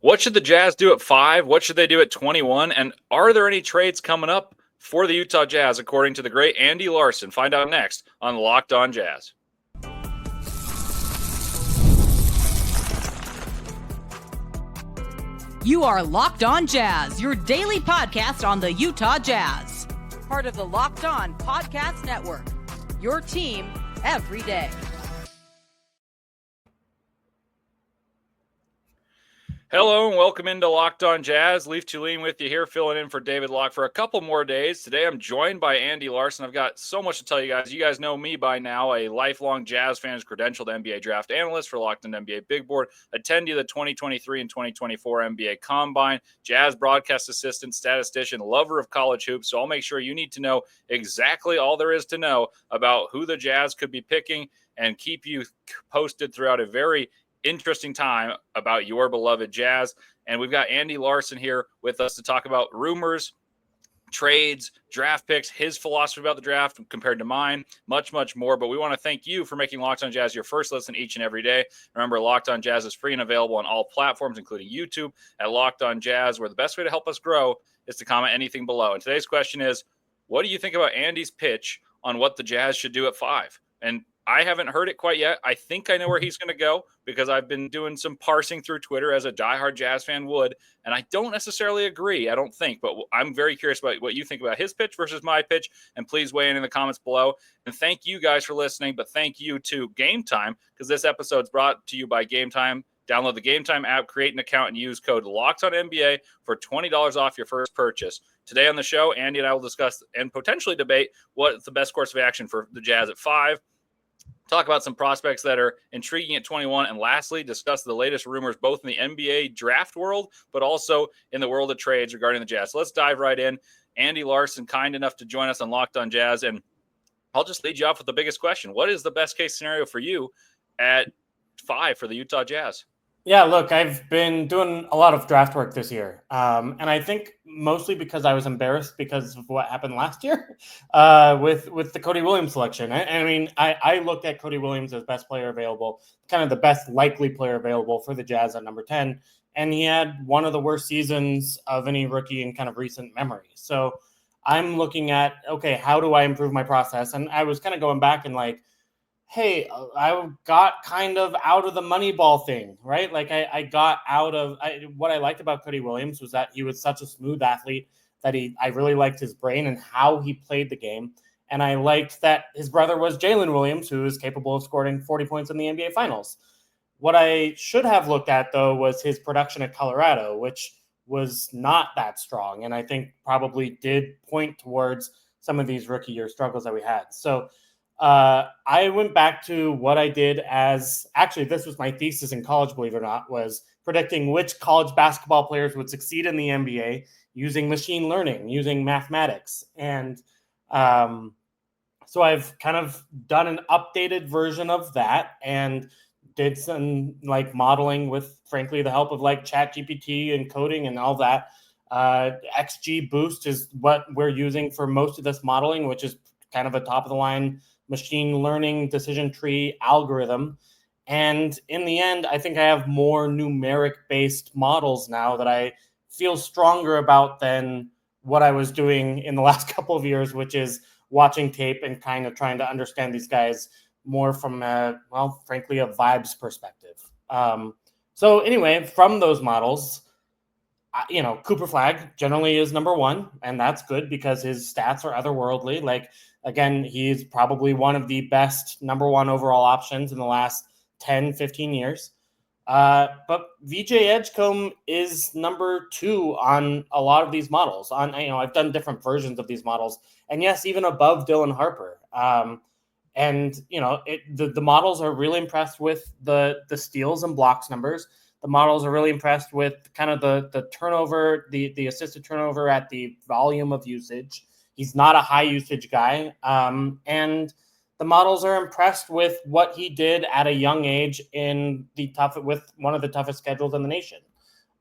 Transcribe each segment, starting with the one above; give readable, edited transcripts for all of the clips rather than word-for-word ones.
What should the Jazz do at 5? What should they do at 21? And are there any trades coming up for the Utah Jazz, according to the great Andy Larson? Find out next on Locked On Jazz. You are Locked On Jazz, your daily podcast on the Utah Jazz. Part of the Locked On Podcast Network, your team every day. Hello and welcome into Locked On Jazz. Leif Thulin with you here, filling in for David Locke for a couple more days. Today I'm joined by Andy Larson. I've got so much to tell you guys. You guys know me by now, a lifelong Jazz fan, credentialed NBA draft analyst for Locked On NBA Big Board, attendee of the 2023 and 2024 NBA Combine, Jazz broadcast assistant, statistician, lover of college hoops. So I'll make sure you need to know exactly all there is to know about who the Jazz could be picking and keep you posted throughout a very interesting time about your beloved Jazz. And we've got Andy Larson here with us to talk about rumors, trades, draft picks, his philosophy about the draft compared to mine, much, much more. But we want to thank you for making Locked On Jazz your first listen each and every day. Remember, Locked On Jazz is free and available on all platforms, including YouTube at Locked On Jazz, where the best way to help us grow is to comment anything below. And today's question is, what do you think about Andy's pitch on what the Jazz should do at 5? And I haven't heard it quite yet. I think I know where he's going to go because I've been doing some parsing through Twitter as a diehard Jazz fan would, and I don't necessarily agree, I don't think, but I'm very curious about what you think about his pitch versus my pitch, and please weigh in the comments below. And thank you guys for listening, but thank you to Game Time, because this episode's brought to you by Game Time. Download the Game Time app, create an account, and use code LOCKEDONNBA for $20 off your first purchase. Today on the show, Andy and I will discuss and potentially debate what's the best course of action for the Jazz at 5. Talk about some prospects that are intriguing at 21. And lastly, discuss the latest rumors both in the NBA draft world, but also in the world of trades regarding the Jazz. So let's dive right in. Andy Larson, kind enough to join us on Locked On Jazz. And I'll just lead you off with the biggest question. What is the best case scenario for you at 5 for the Utah Jazz? Yeah, look, I've been doing a lot of draft work this year. And I think mostly because I was embarrassed because of what happened last year with the Cody Williams selection. I looked at Cody Williams as best player available, kind of the best likely player available for the Jazz at number 10. And he had one of the worst seasons of any rookie in kind of recent memory. So I'm looking at, okay, how do I improve my process? And I was kind of going back and like, hey, I got kind of out of the Moneyball thing, right? Like I got out of what I liked about Cody Williams was that he was such a smooth athlete that I really liked his brain and how he played the game. And I liked that his brother was Jalen Williams, who is capable of scoring 40 points in the NBA Finals. What I should have looked at, though, was his production at Colorado, which was not that strong. And I think probably did point towards some of these rookie year struggles that we had. So I went back to what I did as actually this was my thesis in college, believe it or not, was predicting which college basketball players would succeed in the NBA using machine learning, using mathematics. And so I've kind of done an updated version of that and did some like modeling with, frankly, the help of like ChatGPT and coding and all that. XG Boost is what we're using for most of this modeling, which is kind of a top of the line machine learning decision tree algorithm. And in the end, I think I have more numeric-based models now that I feel stronger about than what I was doing in the last couple of years, which is watching tape and kind of trying to understand these guys more from frankly, a vibes perspective. So anyway, from those models, Cooper Flagg generally is number 1, and that's good because his stats are otherworldly. Like, again, he's probably one of the best number 1 overall options in the last 10, 15 years. But VJ Edgecombe is number 2 on a lot of these models. I've done different versions of these models, and yes, even above Dylan Harper. The models are really impressed with the steals and blocks numbers. The models are really impressed with kind of the turnover, the assisted turnover at the volume of usage. He's not a high usage guy. And the models are impressed with what he did at a young age with one of the toughest schedules in the nation.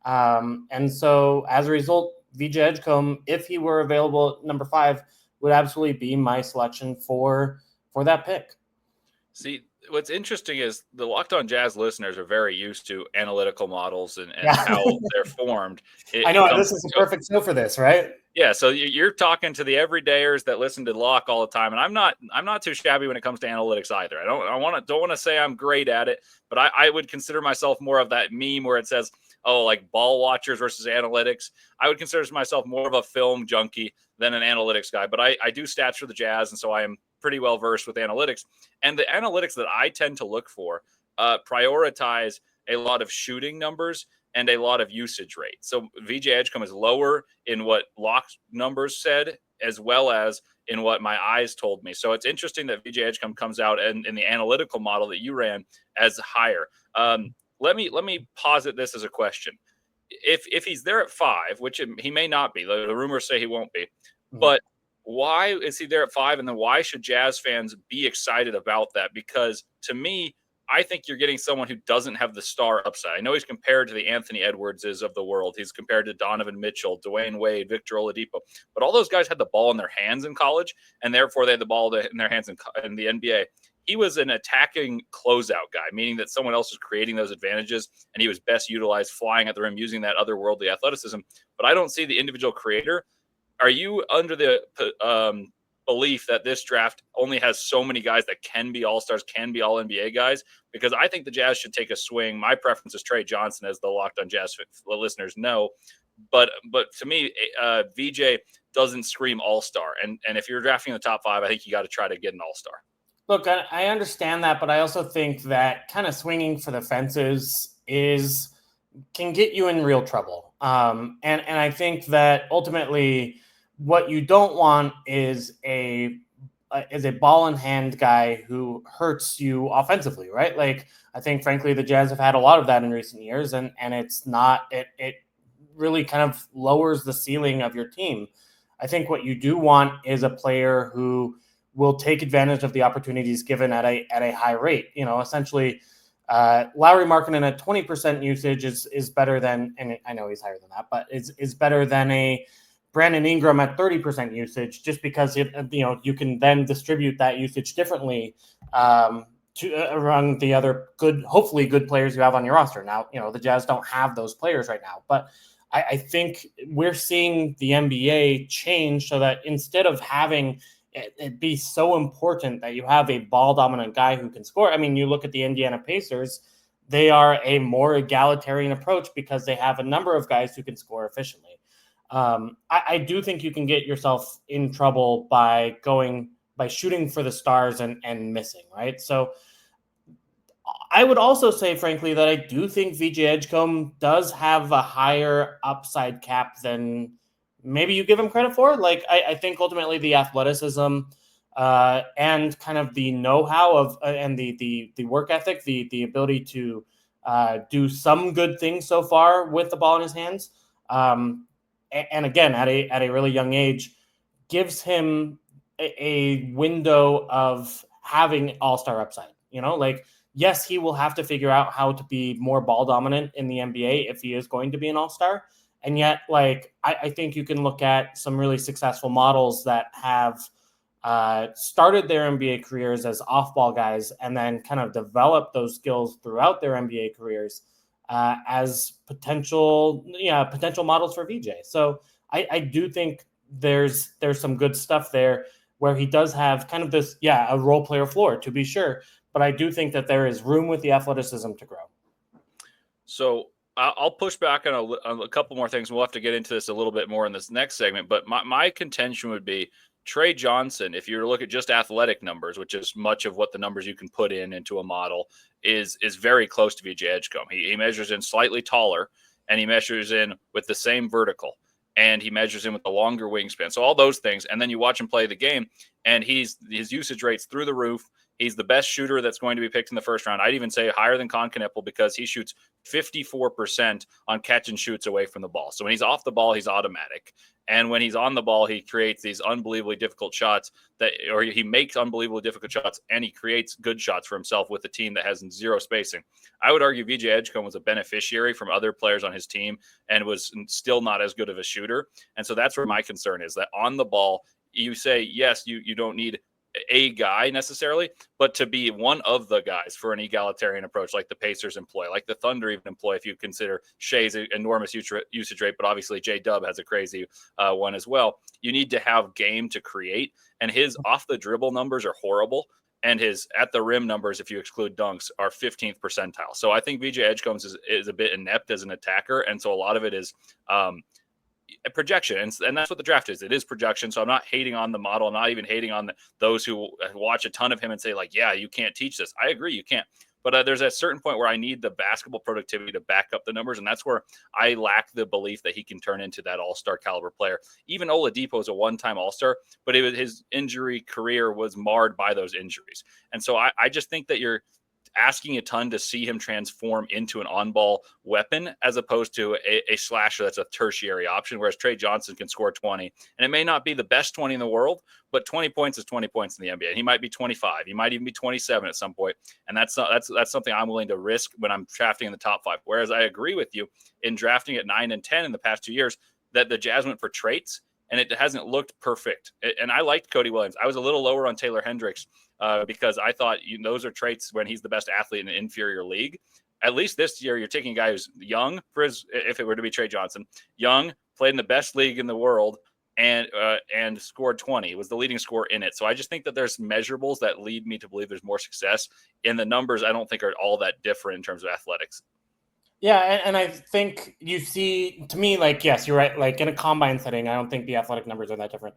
And so as a result, VJ Edgecombe, if he were available at number 5, would absolutely be my selection for that pick. See, what's interesting is the Locked On Jazz listeners are very used to analytical models and Yeah. how they're formed. I know this is the perfect show for this, right? Yeah, so you're talking to the everydayers that listen to Lock all the time, and I'm not too shabby when it comes to analytics either. Don't want to say I'm great at it, but I would consider myself more of that meme where it says, oh, like ball watchers versus analytics. I would consider myself more of a film junkie than an analytics guy, but I do stats for the Jazz, and so I am pretty well versed with analytics. And the analytics that I tend to look for prioritize a lot of shooting numbers and a lot of usage rate. So VJ Edgecombe is lower in what Lock numbers said, as well as in what my eyes told me. So it's interesting that VJ Edgecombe comes out in the analytical model that you ran as higher. Let me posit this as a question. If he's there at 5, which he may not be, the rumors say he won't be, but why is he there at 5? And then why should Jazz fans be excited about that? Because to me, I think you're getting someone who doesn't have the star upside. I know he's compared to the Anthony Edwardses of the world. He's compared to Donovan Mitchell, Dwayne Wade, Victor Oladipo. But all those guys had the ball in their hands in college, and therefore they had the ball in their hands in the NBA. He was an attacking closeout guy, meaning that someone else was creating those advantages, and he was best utilized flying at the rim using that otherworldly athleticism. But I don't see the individual creator. Are you under the belief that this draft only has so many guys that can be all-stars, can be all-NBA guys? Because I think the Jazz should take a swing. My preference is Trey Johnson, as the Locked On Jazz listeners know. But to me, VJ doesn't scream all-star. And if you're drafting in the top 5, I think you got to try to get an all-star. Look, I understand that, but I also think that kind of swinging for the fences can get you in real trouble. And I think that ultimately what you don't want is a ball in hand guy who hurts you offensively, right? Like, I think, frankly, the Jazz have had a lot of that in recent years, and it's not, it really kind of lowers the ceiling of your team. I think what you do want is a player who will take advantage of the opportunities given at a high rate. You know, essentially, Lauri Markkanen at 20% usage is better than, and I know he's higher than that, but is better than a Brandon Ingram at 30% usage, just because you can then distribute that usage differently around the other hopefully good players you have on your roster. Now, the Jazz don't have those players right now, but I think we're seeing the NBA change so that instead of having it be so important that you have a ball dominant guy who can score. I mean, you look at the Indiana Pacers, they are a more egalitarian approach because they have a number of guys who can score efficiently. I do think you can get yourself in trouble by shooting for the stars and missing, right? So I would also say, frankly, that I do think VJ Edgecombe does have a higher upside cap than maybe you give him credit for. Like, I think ultimately the athleticism and kind of the know-how of and the work ethic, the ability to do some good things so far with the ball in his hands, and again at a really young age, gives him a window of having all-star upside. Like, yes, he will have to figure out how to be more ball dominant in the NBA if he is going to be an all-star. And yet, like, I think you can look at some really successful models that have started their NBA careers as off-ball guys and then kind of developed those skills throughout their NBA careers as potential models for VJ. So I do think there's some good stuff there where he does have kind of this, a role player floor, to be sure. But I do think that there is room with the athleticism to grow. So I'll push back on a couple more things. We'll have to get into this a little bit more in this next segment. But my contention would be Trey Johnson, if you look at just athletic numbers, which is much of what the numbers you can put into a model, is very close to VJ Edgecombe. He measures in slightly taller, and he measures in with the same vertical, and he measures in with a longer wingspan. So all those things, and then you watch him play the game, and his usage rate's through the roof. He's the best shooter that's going to be picked in the first round. I'd even say higher than Con Kneppel because he shoots 54% on catch and shoots away from the ball. So when he's off the ball, he's automatic. And when he's on the ball, he creates these unbelievably difficult shots or he makes unbelievably difficult shots, and he creates good shots for himself with a team that has zero spacing. I would argue VJ Edgecombe was a beneficiary from other players on his team and was still not as good of a shooter. And so that's where my concern is, that on the ball, you say, yes, you don't need a guy necessarily, but to be one of the guys for an egalitarian approach, like the Pacers employ, like the Thunder even employ, if you consider Shea's enormous usage rate, but obviously J-Dub has a crazy one as well. You need to have game to create, and his off the dribble numbers are horrible. And his at the rim numbers, if you exclude dunks, are 15th percentile. So I think VJ Edgecombe is a bit inept as an attacker. And so a lot of it is projection. And that's what the draft is. It is projection. So I'm not hating on the model. I'm not even hating on those who watch a ton of him and say, like, yeah, you can't teach this. I agree, you can't. But there's a certain point where I need the basketball productivity to back up the numbers, and that's where I lack the belief that he can turn into that all-star caliber player. Even Oladipo is a one-time all-star, but his injury career was marred by those injuries. And so I just think that you're asking a ton to see him transform into an on-ball weapon as opposed to a slasher that's a tertiary option, whereas Trey Johnson can score 20. And it may not be the best 20 in the world, but 20 points is 20 points in the NBA. And he might be 25. He might even be 27 at some point. And that's something I'm willing to risk when I'm drafting in the top 5. Whereas I agree with you in drafting at 9 and 10 in the past 2 years that the Jazz went for traits, and it hasn't looked perfect. And I liked Cody Williams. I was a little lower on Taylor Hendricks because I thought those are traits when he's the best athlete in an inferior league. At least this year, you're taking a guy who's young if it were to be Trey Johnson, young, played in the best league in the world, and scored 20, was the leading scorer in it. So I just think that there's measurables that lead me to believe there's more success in the numbers. I don't think are all that different in terms of athletics. Yeah, and I think you see, to me, like, yes, you're right. Like in a combine setting, I don't think the athletic numbers are that different.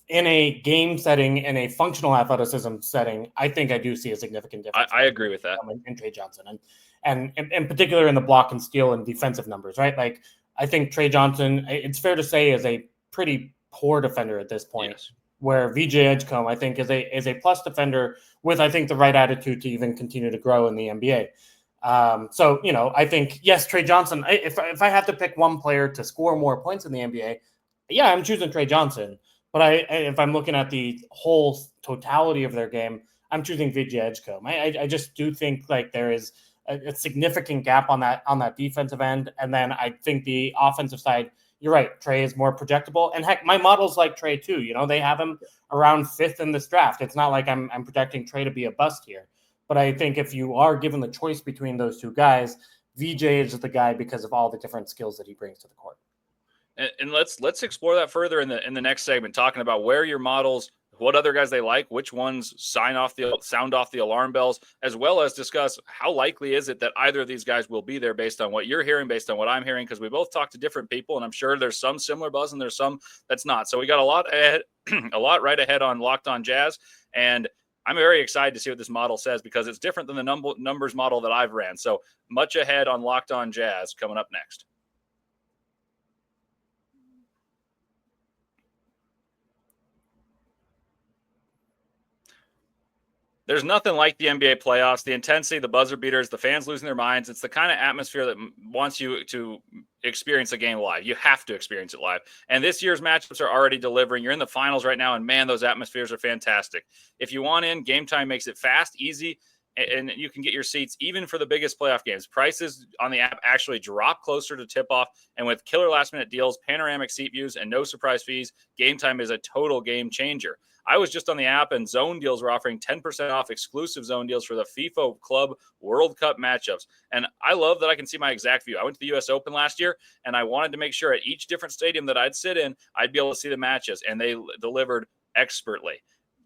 In a game setting, in a functional athleticism setting, I think I do see a significant difference. I agree with that. In Trey Johnson, and in particular in the block and steal and defensive numbers, right? Like I think Trey Johnson, it's fair to say, is a pretty poor defender at this point. Yes. Where VJ Edgecombe, I think, is a plus defender with, I think, the right attitude to even continue to grow in the NBA. So, I think, yes, Trey Johnson, if I have to pick one player to score more points in the NBA, yeah, I'm choosing Trey Johnson. But if I'm looking at the whole totality of their game, I'm choosing VJ Edgecombe. I just do think like there is a significant gap on that defensive end. And then I think the offensive side, you're right, Trey is more projectable. And heck, my models like Trey too. They have him around 5th in this draft. It's not like I'm projecting Trey to be a bust here. But I think if you are given the choice between those two guys, VJ is the guy because of all the different skills that he brings to the court. And let's explore that further in the next segment, talking about where your models, what other guys they like, which ones sound off the alarm bells, as well as discuss how likely is it that either of these guys will be there based on what you're hearing, based on what I'm hearing, because we both talk to different people, and I'm sure there's some similar buzz and there's some that's not. So we got a lot ahead, a lot right ahead on Locked On Jazz, and I'm very excited to see what this model says because it's different than the numbers model that I've ran. So much ahead on Locked On Jazz coming up next. There's nothing like the NBA playoffs, the intensity, the buzzer beaters, the fans losing their minds. It's the kind of atmosphere that wants you to experience a game live. You have to experience it live. And this year's matchups are already delivering. You're in the finals right now, and man, those atmospheres are fantastic. If you want in, Game Time makes it fast, easy, and you can get your seats even for the biggest playoff games. Prices on the app actually drop closer to tip-off, and with killer last-minute deals, panoramic seat views, and no surprise fees, Game Time is a total game changer. I was just on the app, and Zone Deals were offering 10% off exclusive Zone Deals for the FIFA Club World Cup matchups. And I love that I can see my exact view. I went to the U.S. Open last year, and I wanted to make sure at each different stadium that I'd sit in, I'd be able to see the matches, and they delivered expertly.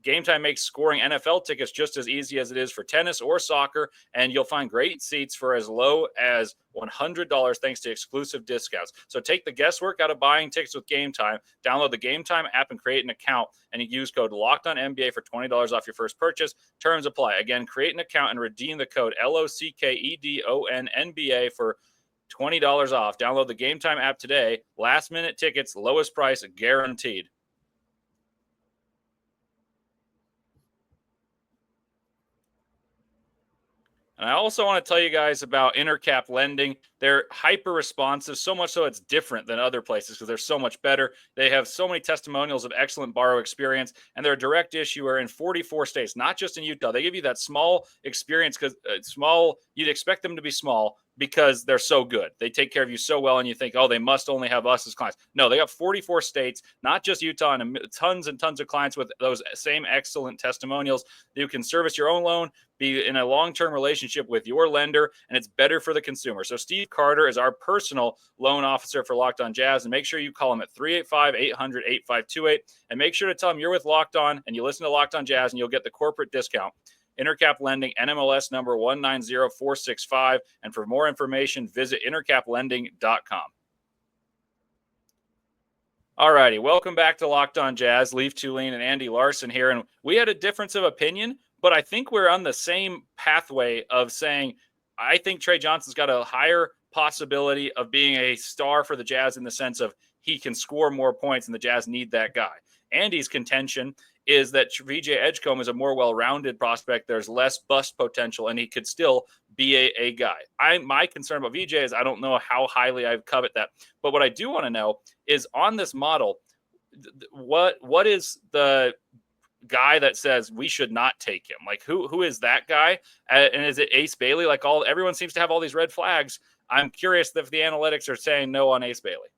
Game Time makes scoring NFL tickets just as easy as it is for tennis or soccer, and you'll find great seats for as low as $100 thanks to exclusive discounts. So take the guesswork out of buying tickets with Game Time. Download the Game Time app and create an account, and you use code LOCKEDONNBA for $20 off your first purchase. Terms apply. Again, create an account and redeem the code LOCKEDONNBA for $20 off. Download the Game Time app today. Last-minute tickets, lowest price guaranteed. And I also want to tell you guys about Intercap Lending. They're hyper responsive, so much so it's different than other places because they're so much better. They have so many testimonials of excellent borrow experience, and they're a direct issuer in 44 states, not just in Utah. They give you that small experience because you'd expect them to be small because they're so good. They take care of you so well, and you think, oh, they must only have us as clients. No, they got 44 states, not just Utah, and tons of clients with those same excellent testimonials. You can service your own loan, be in a long-term relationship with your lender, and it's better for the consumer. So Steve Carter is our personal loan officer for Locked On Jazz, and make sure you call him at 385-800-8528, and make sure to tell him you're with Locked On, and you listen to Locked On Jazz, and you'll get the corporate discount. Intercap Lending, NMLS number 190465. And for more information, visit intercaplending.com. All righty, welcome back to Locked On Jazz. Leif Thulin and Andy Larson here. And we had a difference of opinion, but I think we're on the same pathway of saying, I think Trey Johnson's got a higher possibility of being a star for the Jazz in the sense of he can score more points, and the Jazz need that guy. Andy's contention is that VJ Edgecombe is a more well-rounded prospect. There's less bust potential, and he could still be a guy. My concern about VJ is I don't know how highly I covet that. But what I do want to know is on this model, what is the guy that says we should not take him? Like who is that guy? And is it Ace Bailey? Like everyone seems to have all these red flags. I'm curious if the analytics are saying no on Ace Bailey.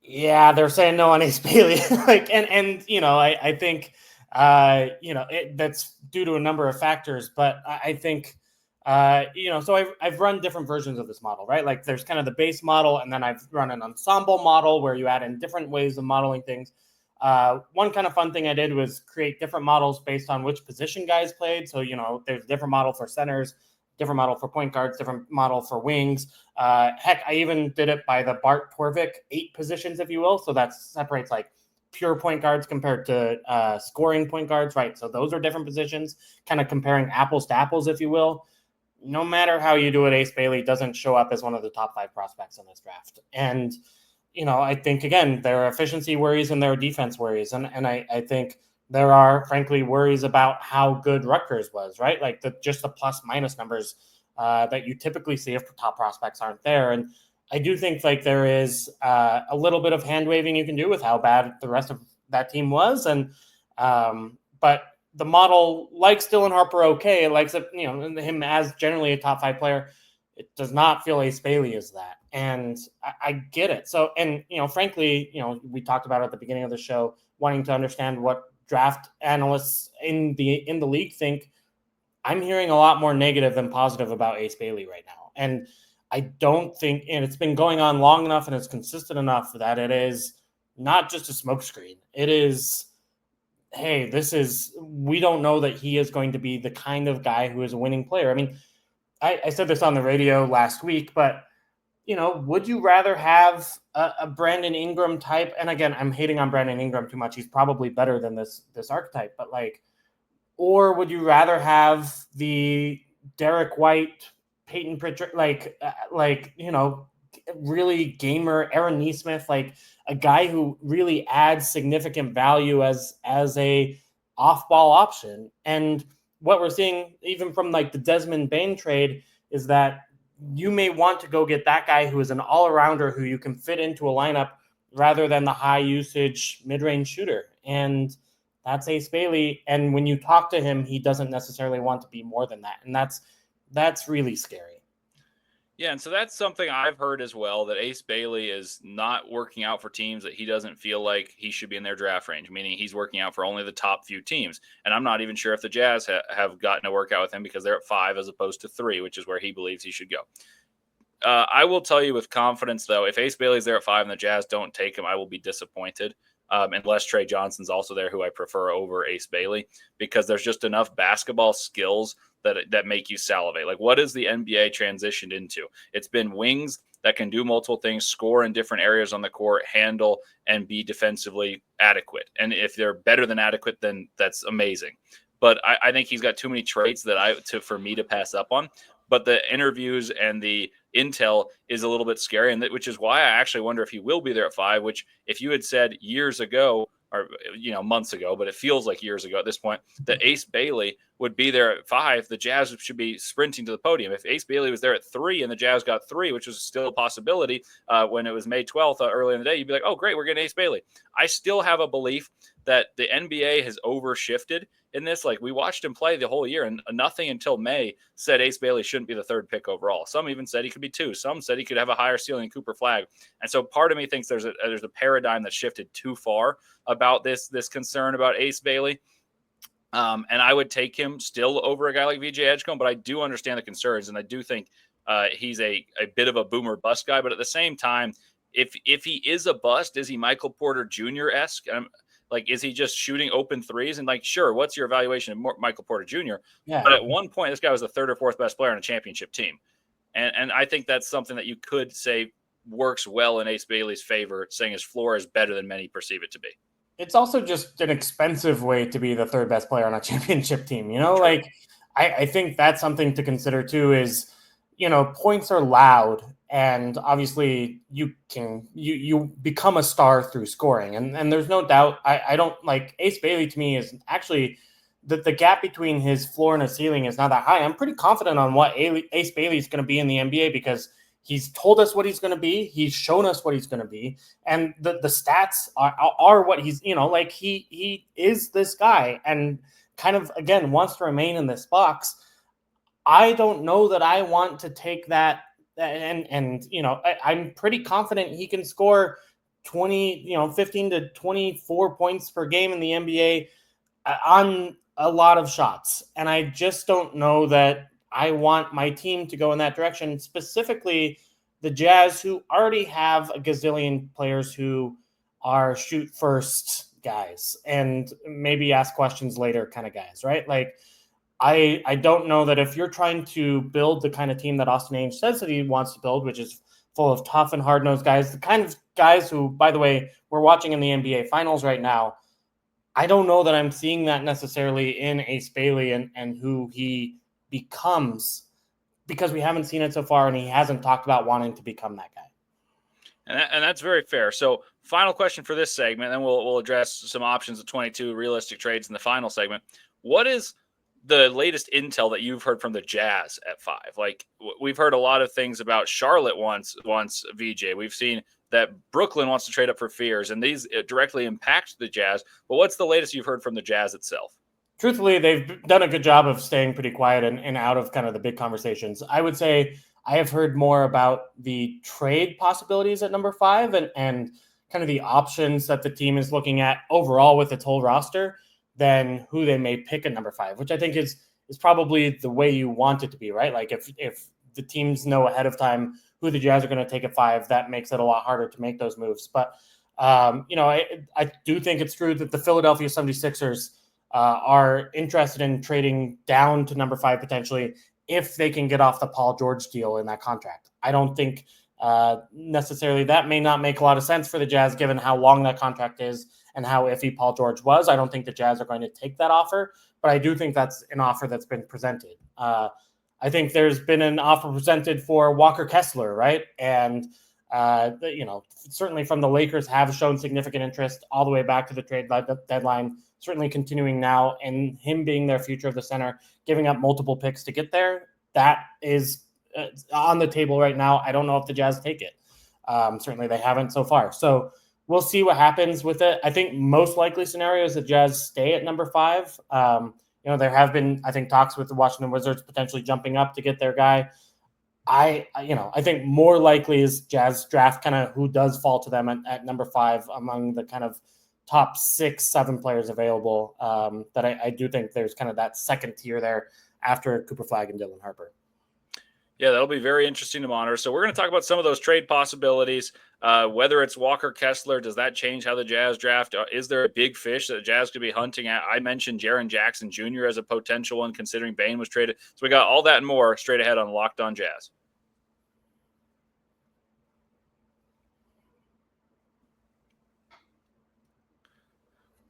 Yeah, they're saying no on Ace Bailey. I think that's due to a number of factors, but I think so I've run different versions of this model, right? Like there's kind of the base model, and then I've run an ensemble model where you add in different ways of modeling things. One kind of fun thing I did was create different models based on which position guys played. So, there's a different model for centers, different model for point guards, different model for wings. Heck, I even did it by the Bart Torvik 8 positions, if you will. So that separates like pure point guards compared to scoring point guards, right? So those are different positions, kind of comparing apples to apples, if you will. No matter how you do it, Ace Bailey doesn't show up as one of the top 5 prospects in this draft. And, I think, again, there are efficiency worries and there are defense worries. And I think there are, frankly, worries about how good Rutgers was, right? Like just the plus minus numbers that you typically see if top prospects aren't there. And I do think like there is a little bit of hand waving you can do with how bad the rest of that team was. And but the model likes Dylan Harper okay. It likes him as generally a top 5 player. It does not feel Ace Bailey is that. And I get it. So, and, frankly, we talked about at the beginning of the show, wanting to understand what draft analysts in the league think. I'm hearing a lot more negative than positive about Ace Bailey right now. And I don't think, and it's been going on long enough and it's consistent enough that it is not just a smokescreen. It is, hey, we don't know that he is going to be the kind of guy who is a winning player. I mean, I said this on the radio last week, but, would you rather have a Brandon Ingram type? And again, I'm hating on Brandon Ingram too much. He's probably better than this archetype, but or would you rather have the Derek White, Peyton Pritchard, really gamer Aaron Nesmith, like a guy who really adds significant value as a off-ball option? And what we're seeing even from like the Desmond Bane trade is that you may want to go get that guy who is an all-arounder who you can fit into a lineup rather than the high-usage mid-range shooter. And that's Ace Bailey. And when you talk to him, he doesn't necessarily want to be more than that. And that's really scary. Yeah, and so that's something I've heard as well, that Ace Bailey is not working out for teams that he doesn't feel like he should be in their draft range, meaning he's working out for only the top few teams. And I'm not even sure if the Jazz have gotten a workout with him because they're at 5 as opposed to 3, which is where he believes he should go. I will tell you with confidence, though, if Ace Bailey's there at 5 and the Jazz don't take him, I will be disappointed. Unless Trey Johnson's also there, who I prefer over Ace Bailey, because there's just enough basketball skills that make you salivate. Like, what is the NBA transitioned into? It's been wings that can do multiple things, score in different areas on the court, handle, and be defensively adequate. And if they're better than adequate, then that's amazing. But I think he's got too many traits for me to pass up on. But the interviews and the intel is a little bit scary, and which is why I actually wonder if he will be there at 5, which if you had said years ago, or months ago, but it feels like years ago at this point, that Ace Bailey would be there at 5, the Jazz should be sprinting to the podium. If Ace Bailey was there at 3 and the Jazz got 3, which was still a possibility when it was May 12th early in the day, you'd be like, oh, great, we're getting Ace Bailey. I still have a belief that the NBA has overshifted in this. Like, we watched him play the whole year, and nothing until May said Ace Bailey shouldn't be the 3rd pick overall. Some even said he could be 2. Some said he could have a higher ceiling than Cooper Flagg. And so part of me thinks there's a paradigm that shifted too far about this concern about Ace Bailey. And I would take him still over a guy like VJ Edgecombe, but I do understand the concerns, and I do think he's a bit of a boomer bust guy. But at the same time, if he is a bust, is he Michael Porter Jr.-esque? Like, is he just shooting open threes? And like, sure, what's your evaluation of Michael Porter Jr.? Yeah. But at one point, this guy was the 3rd or 4th best player on a championship team. And I think that's something that you could say works well in Ace Bailey's favor, saying his floor is better than many perceive it to be. It's also just an expensive way to be the 3rd best player on a championship team. You know, True. like I think that's something to consider too is, you know, points are loud. And obviously you become a star through scoring. And there's no doubt, I don't like Ace Bailey to me is actually the gap between his floor and his ceiling is not that high. I'm pretty confident on what Ace Bailey is going to be in the NBA because he's told us what he's going to be. He's shown us what he's going to be. And the stats are what he's, you know, like he is this guy and kind of, again, wants to remain in this box. I don't know that I want to take that. And you know, I'm pretty confident he can score 15 to 24 points per game in the NBA on a lot of shots. And I just don't know that I want my team to go in that direction, specifically the Jazz, who already have a gazillion players who are shoot first guys and maybe ask questions later kind of guys, right? Like, I don't know that if you're trying to build the kind of team that Austin Ainge says that he wants to build, which is full of tough and hard-nosed guys, the kind of guys who, by the way, we're watching in the NBA Finals right now, I don't know that I'm seeing that necessarily in Ace Bailey and who he becomes, because we haven't seen it so far, and he hasn't talked about wanting to become that guy. And that's very fair. So final question for this segment, then we'll address some options of 22 realistic trades in the final segment. What is the latest intel that you've heard from the Jazz at 5? Like, we've heard a lot of things about Charlotte wants VJ. We've seen that Brooklyn wants to trade up for Fears, and these directly impact the Jazz. But what's the latest you've heard from the Jazz itself? Truthfully, they've done a good job of staying pretty quiet and out of kind of the big conversations. I would say I have heard more about the trade possibilities at number 5 and kind of the options that the team is looking at overall with its whole roster than who they may pick at number 5, which I think is probably the way you want it to be, right? Like if the teams know ahead of time who the Jazz are going to take at 5, that makes it a lot harder to make those moves. But, you know, I do think it's true that the Philadelphia 76ers are interested in trading down to number 5 potentially if they can get off the Paul George deal in that contract. I don't think necessarily that may not make a lot of sense for the Jazz given how long that contract is and how iffy Paul George was. I don't think the Jazz are going to take that offer, but I do think that's an offer that's been presented. I think there's been an offer presented for Walker Kessler, right? And, you know, certainly from the Lakers have shown significant interest all the way back to the trade deadline, certainly continuing now, and him being their future of the center, giving up multiple picks to get there. That is on the table right now. I don't know if the Jazz take it. Certainly they haven't so far. So we'll see what happens with it. I think most likely scenario is the Jazz stay at number 5. You know, there have been, I think, talks with the Washington Wizards potentially jumping up to get their guy. I think more likely is Jazz draft kind of who does fall to them at number 5 among the kind of top 6, 7 players available. That I do think there's kind of that second tier there after Cooper Flagg and Dylan Harper. Yeah, that'll be very interesting to monitor. So we're going to talk about some of those trade possibilities, whether it's Walker Kessler. Does that change how the Jazz draft? Is there a big fish that the Jazz could be hunting at? I mentioned Jaren Jackson Jr. as a potential one, considering Bane was traded. So we got all that and more straight ahead on Locked On Jazz.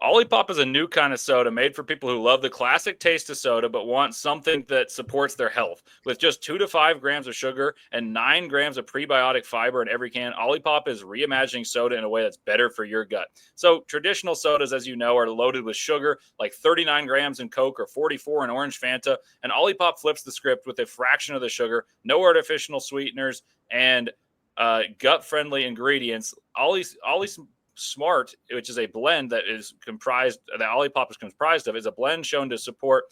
Olipop is a new kind of soda made for people who love the classic taste of soda but want something that supports their health. With just 2 to 5 grams of sugar and 9 grams of prebiotic fiber in every can, Olipop is reimagining soda in a way that's better for your gut. So traditional sodas, as you know, are loaded with sugar, like 39 grams in Coke or 44 in Orange Fanta, and Olipop flips the script with a fraction of the sugar, no artificial sweeteners, and gut-friendly ingredients. Ollie's Smart, which is a blend that Olipop is comprised of, is a blend shown to support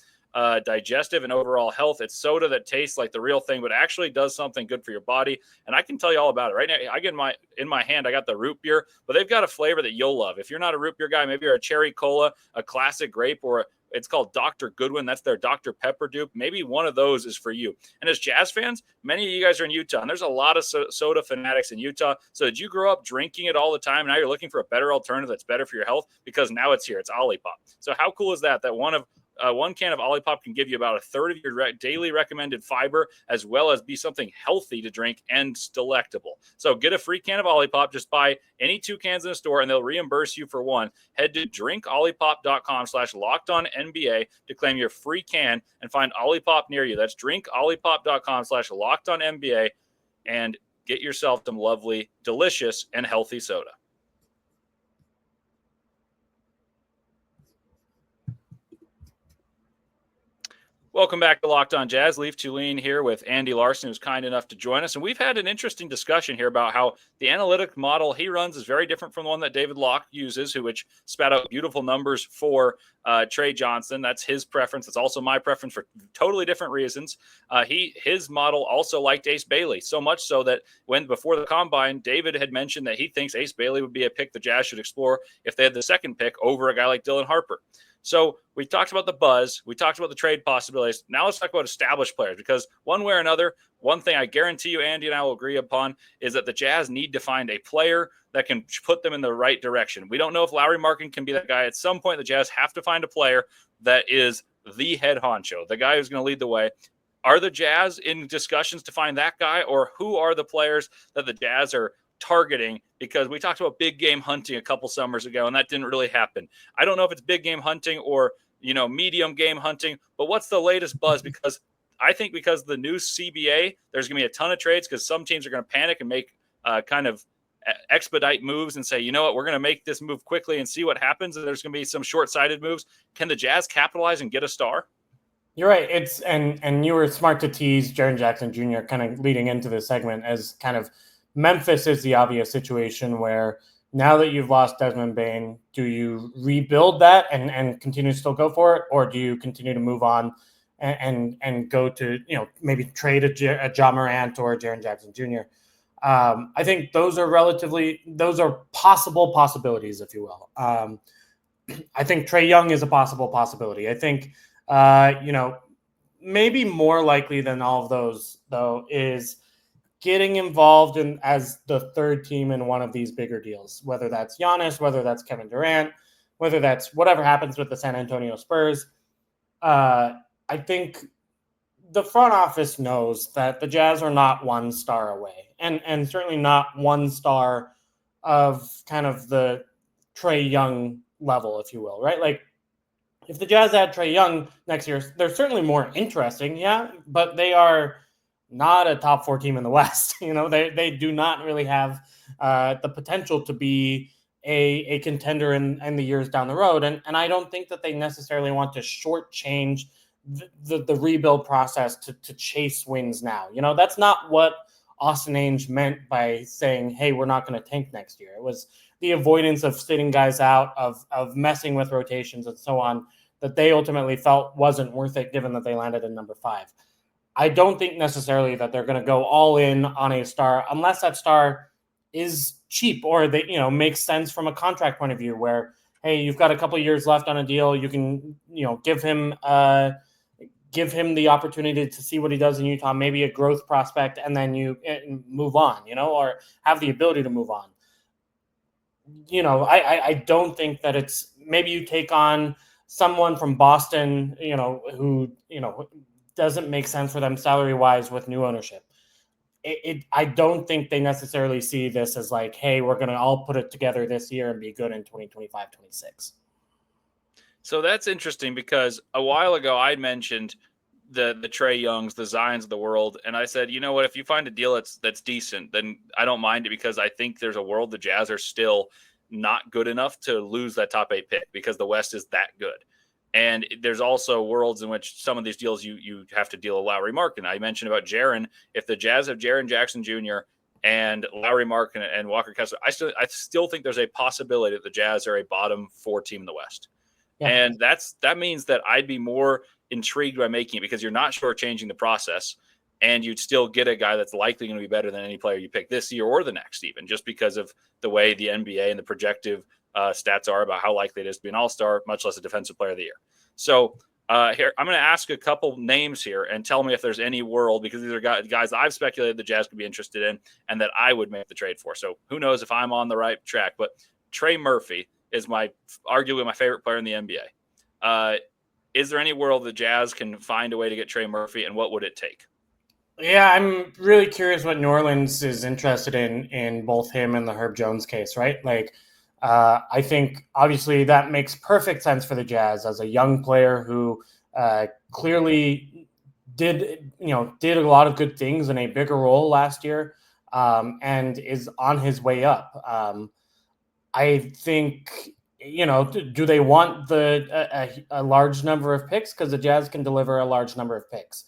digestive and overall health. It's soda that tastes like the real thing, but actually does something good for your body. And I can tell you all about it right now. I get in my hand, I got the root beer, but they've got a flavor that you'll love. If you're not a root beer guy, maybe you're a cherry cola, a classic grape, or it's called Dr. Goodwin. That's their Dr. Pepper dupe. Maybe one of those is for you. And as Jazz fans, many of you guys are in Utah, and there's a lot of soda fanatics in Utah. So did you grow up drinking it all the time? Now you're looking for a better alternative that's better for your health, because now it's here. It's Olipop. So how cool is that? That one can of Olipop can give you about a third of your daily recommended fiber, as well as be something healthy to drink and delectable. So get a free can of Olipop. Just buy any 2 cans in a store, and they'll reimburse you for one. Head to drinkolipop.com/lockedonnba to claim your free can and find Olipop near you. That's drinkolipop.com/lockedonnba and get yourself some lovely, delicious, and healthy soda. Welcome back to Locked On Jazz. Leif Thulin here with Andy Larson, who's kind enough to join us. And we've had an interesting discussion here about how the analytic model he runs is very different from the one that David Locke uses, which spat out beautiful numbers for Trey Johnson. That's his preference. It's also my preference for totally different reasons. His model also liked Ace Bailey, so much so that before the combine, David had mentioned that he thinks Ace Bailey would be a pick the Jazz should explore if they had the second pick over a guy like Dylan Harper. So we talked about the buzz. We talked about the trade possibilities. Now let's talk about established players, because one way or another, one thing I guarantee you Andy and I will agree upon is that the Jazz need to find a player that can put them in the right direction. We don't know if Lauri Markkanen can be that guy. At some point, the Jazz have to find a player that is the head honcho, the guy who's going to lead the way. Are the Jazz in discussions to find that guy, or who are the players that the Jazz are targeting? Because we talked about big game hunting a couple summers ago, and that didn't really happen. I don't know if it's big game hunting or, medium game hunting, but what's the latest buzz? Because I think because the new CBA, there's going to be a ton of trades, because some teams are going to panic and make kind of expedite moves and say, you know what, we're going to make this move quickly and see what happens. And there's going to be some short-sighted moves. Can the Jazz capitalize and get a star? You're right. And you were smart to tease Jaren Jackson Jr. kind of leading into this segment as kind of Memphis is the obvious situation where now that you've lost Desmond Bane, do you rebuild that and continue to still go for it? Or do you continue to move on and go to, maybe trade a Ja Morant or a Jaren Jackson Jr.? I think those are possible possibilities, if you will. I think Trae Young is a possible possibility. I think, maybe more likely than all of those, though, is getting involved as the third team in one of these bigger deals, whether that's Giannis, whether that's Kevin Durant, whether that's whatever happens with the San Antonio Spurs. I think the front office knows that the Jazz are not one star away, and certainly not one star of kind of the Trae Young level, if you will, right? Like, if the Jazz add Trae Young next year, they're certainly more interesting, yeah, but they are not a top 4 team in the West. They do not really have the potential to be a contender in the years down the road. And I don't think that they necessarily want to shortchange the rebuild process to chase wins now. That's not what Austin Ainge meant by saying, hey, we're not going to tank next year. It was the avoidance of sitting guys out, of messing with rotations and so on, that they ultimately felt wasn't worth it, given that they landed in number 5. I don't think necessarily that they're going to go all in on a star unless that star is cheap or they, makes sense from a contract point of view, where, hey, you've got a couple of years left on a deal. You can, give him the opportunity to see what he does in Utah, maybe a growth prospect, and then you move on, or have the ability to move on. I don't think that it's, maybe you take on someone from Boston, who, doesn't make sense for them salary-wise with new ownership. I don't think they necessarily see this as like, hey, we're going to all put it together this year and be good in 2025-26. So that's interesting because a while ago I mentioned the Trey Youngs, the Zions of the world, and I said, you know what, if you find a deal that's decent, then I don't mind it because I think there's a world the Jazz are still not good enough to lose that top 8 pick because the West is that good. And there's also worlds in which some of these deals you have to deal with Lauri Markkanen. I mentioned about Jaren. If the Jazz have Jaren Jackson Jr. and Lauri Markkanen and Walker Kessler, I still think there's a possibility that the Jazz are a bottom 4 team in the West. Yeah. And that means that I'd be more intrigued by making it because you're not shortchanging the process, and you'd still get a guy that's likely going to be better than any player you pick this year or the next, even just because of the way the NBA and the projective stats are about how likely it is to be an all-star, much less a defensive player of the year. So here, I'm going to ask a couple names here and tell me if there's any world, because these are guys I've speculated the Jazz could be interested in and that I would make the trade for. So who knows if I'm on the right track, but Trey Murphy is arguably my favorite player in the NBA. Is there any world the Jazz can find a way to get Trey Murphy, and what would it take? Yeah, I'm really curious what New Orleans is interested in both him and the Herb Jones case, right? Like, I think obviously that makes perfect sense for the Jazz as a young player who clearly did a lot of good things in a bigger role last year, and is on his way up. I think, do they want a large number of picks? Because the Jazz can deliver a large number of picks.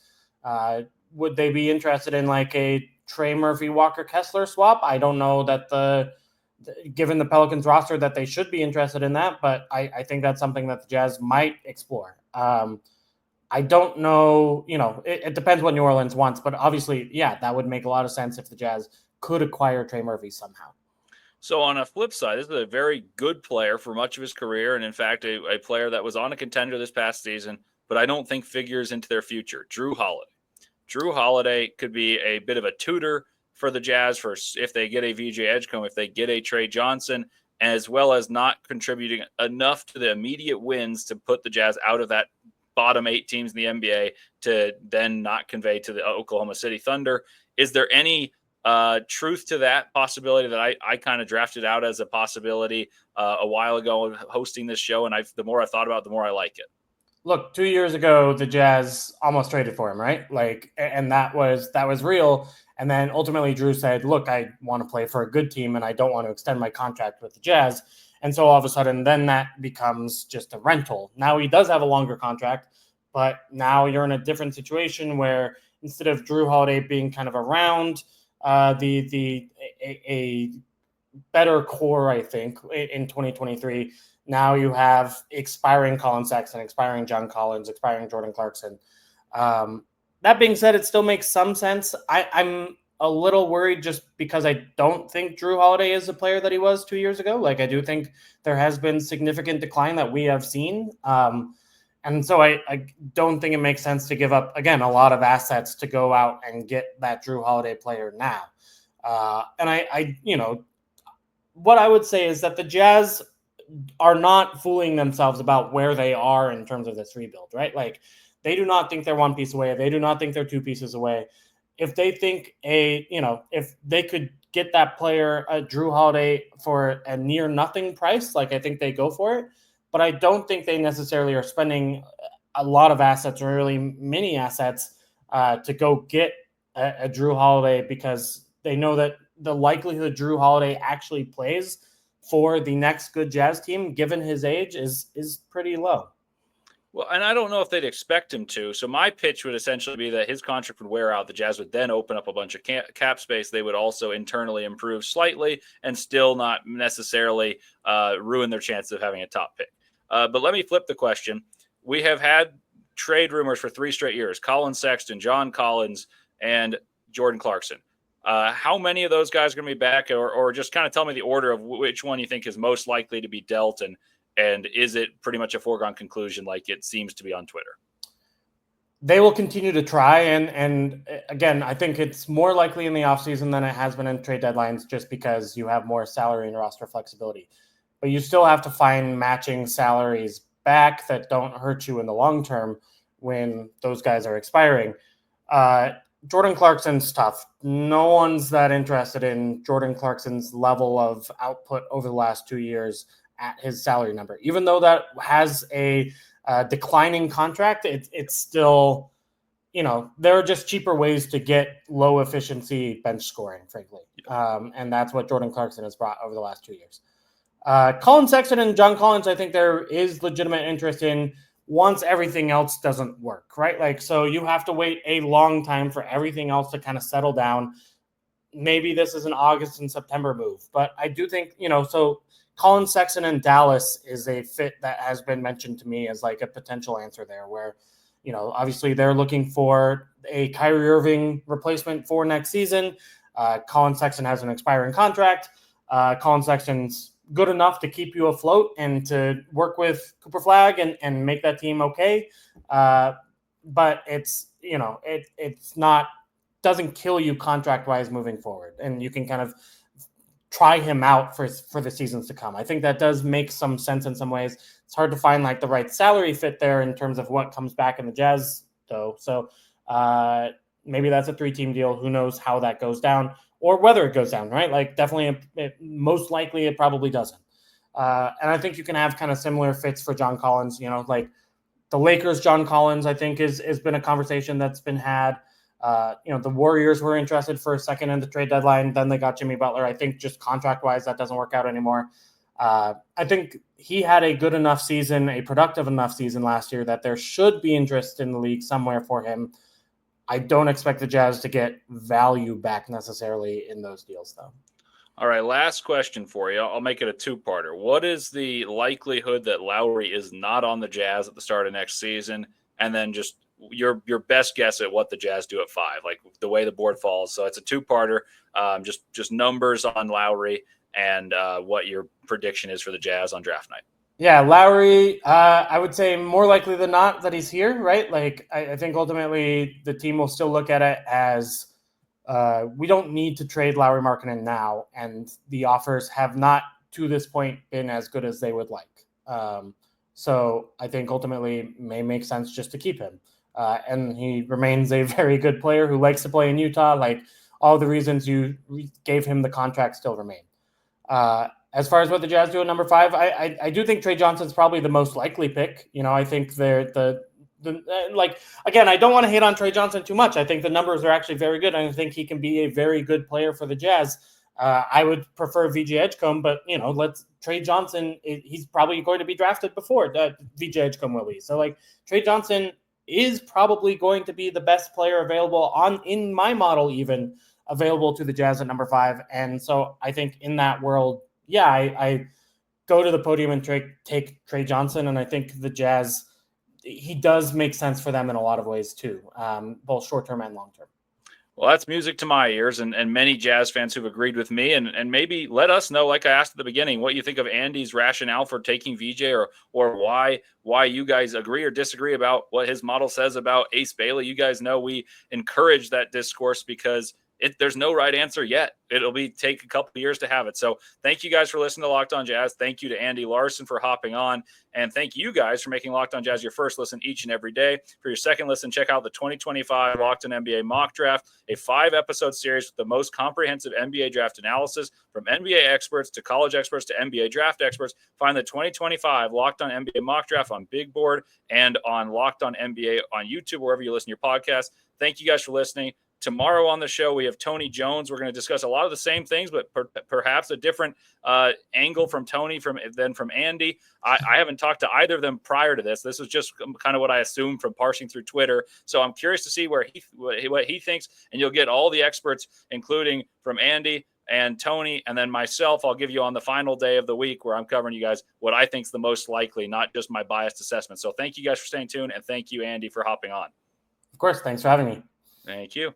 Would they be interested in like a Trey Murphy Walker Kessler swap? I don't know that given the Pelicans roster that they should be interested in that, but I think that's something that the Jazz might explore. I don't know, it depends what New Orleans wants, but obviously, yeah, that would make a lot of sense if the Jazz could acquire Trey Murphy somehow. So on a flip side, this is a very good player for much of his career, and in fact, a player that was on a contender this past season, but I don't think figures into their future. Jrue Holiday. Jrue Holiday could be a bit of a tutor for the Jazz for if they get a VJ Edgecombe, if they get a Trey Johnson, as well as not contributing enough to the immediate wins to put the Jazz out of that bottom 8 teams in the NBA to then not convey to the Oklahoma City Thunder. Is there any truth to that possibility that I kind of drafted out as a possibility a while ago hosting this show? And the more I thought about it, the more I like it. Look, 2 years ago, the Jazz almost traded for him, right? Like, and that was real. And then ultimately Jrue said, look, I want to play for a good team and I don't want to extend my contract with the Jazz. And so all of a sudden, then that becomes just a rental. Now he does have a longer contract, but now you're in a different situation where instead of Jrue Holiday being kind of around a better core, I think, in 2023, now you have expiring Colin Sexton, expiring John Collins, expiring Jordan Clarkson. That being said, it still makes some sense. I'm a little worried just because I don't think Jrue Holiday is the player that he was 2 years ago. Like, I do think there has been significant decline that we have seen. And so I don't think it makes sense to give up, again, a lot of assets to go out and get that Jrue Holiday player now. And what I would say is that the Jazz are not fooling themselves about where they are in terms of this rebuild, right? Like, they do not think they're one piece away. They do not think they're 2 pieces away. If they think if they could get that player, Jrue Holiday, for a near nothing price, like, I think they go for it. But I don't think they necessarily are spending a lot of assets or really many assets to go get a Jrue Holiday, because they know that the likelihood Jrue Holiday actually plays for the next good Jazz team, given his age, is pretty low. Well, and I don't know if they'd expect him to. So my pitch would essentially be that his contract would wear out. The Jazz would then open up a bunch of cap space. They would also internally improve slightly and still not necessarily ruin their chances of having a top pick. But let me flip the question. We have had trade rumors for 3 straight years: Colin Sexton, John Collins, and Jordan Clarkson. How many of those guys are going to be back, or just kind of tell me the order of which one you think is most likely to be dealt, and is it pretty much a foregone conclusion like it seems to be on Twitter? They will continue to try. And again, I think it's more likely in the offseason than it has been in trade deadlines, just because you have more salary and roster flexibility. But you still have to find matching salaries back that don't hurt you in the long term when those guys are expiring. Jordan Clarkson's tough. No one's that interested in Jordan Clarkson's level of output over the last 2 years at his salary number. Even though that has a declining contract, it's still, there are just cheaper ways to get low efficiency bench scoring, frankly. And that's what Jordan Clarkson has brought over the last 2 years. Colin Sexton and John Collins, I think there is legitimate interest in once everything else doesn't work, right? Like, so you have to wait a long time for everything else to kind of settle down. Maybe this is an August and September move, but I do think, so Colin Sexton in Dallas is a fit that has been mentioned to me as like a potential answer there where, obviously they're looking for a Kyrie Irving replacement for next season. Colin Sexton has an expiring contract. Colin Sexton's good enough to keep you afloat and to work with Cooper Flagg and make that team okay. But it's, it's not, doesn't kill you contract wise moving forward. And you can kind of try him out for the seasons to come. I think that does make some sense in some ways. It's hard to find like the right salary fit there in terms of what comes back in the Jazz though. So maybe that's a 3-team deal. Who knows how that goes down or whether it goes down, right? Like definitely most likely it probably doesn't. And I think you can have kind of similar fits for John Collins, like the Lakers, John Collins, I think has been a conversation that's been had. The Warriors were interested for a second in the trade deadline. Then they got Jimmy Butler. I think just contract-wise, that doesn't work out anymore. I think he had a good enough season, a productive enough season last year that there should be interest in the league somewhere for him. I don't expect the Jazz to get value back necessarily in those deals, though. All right, last question for you. I'll make it a two-parter. What is the likelihood that Lauri is not on the Jazz at the start of next season? And then just your best guess at what the Jazz do at 5, like the way the board falls. So it's a two-parter, just numbers on Lauri and what your prediction is for the Jazz on draft night. Yeah, Lauri, I would say more likely than not that he's here, right? Like I think ultimately the team will still look at it as we don't need to trade Lauri Markkanen now, and the offers have not to this point been as good as they would like. So I think ultimately it may make sense just to keep him. And he remains a very good player who likes to play in Utah. Like all the reasons you gave him the contract still remain. As far as what the Jazz do at number 5, I do think Trey Johnson's probably the most likely pick. I think they're like, again, I don't want to hate on Trey Johnson too much. I think the numbers are actually very good. And I think he can be a very good player for the Jazz. I would prefer VJ Edgecombe, but Trey Johnson, he's probably going to be drafted before VJ Edgecombe will be. So like Trey Johnson is probably going to be the best player available in my model, even available to the Jazz at number 5. And so I think in that world, yeah, I go to the podium and take Trey Johnson. And I think the Jazz, he does make sense for them in a lot of ways too, both short-term and long-term. Well, that's music to my ears and many Jazz fans who've agreed with me. And maybe let us know, like I asked at the beginning, what you think of Andy's rationale for taking VJ or why you guys agree or disagree about what his model says about Ace Bailey. You guys know we encourage that discourse because there's no right answer yet. It'll take a couple of years to have it. So thank you guys for listening to Locked On Jazz. Thank you to Andy Larson for hopping on. And thank you guys for making Locked On Jazz your first listen each and every day. For your second listen, check out the 2025 Locked On NBA Mock Draft, a 5-episode series with the most comprehensive NBA draft analysis from NBA experts to college experts to NBA draft experts. Find the 2025 Locked On NBA Mock Draft on Big Board and on Locked On NBA on YouTube, wherever you listen to your podcast. Thank you guys for listening. Tomorrow on the show, we have Tony Jones. We're going to discuss a lot of the same things, but perhaps a different angle from Tony than from Andy. I haven't talked to either of them prior to this. This is just kind of what I assumed from parsing through Twitter. So I'm curious to see what he thinks, and you'll get all the experts, including from Andy and Tony, and then myself. I'll give you on the final day of the week where I'm covering you guys what I think is the most likely, not just my biased assessment. So thank you guys for staying tuned, and thank you, Andy, for hopping on. Of course. Thanks for having me. Thank you.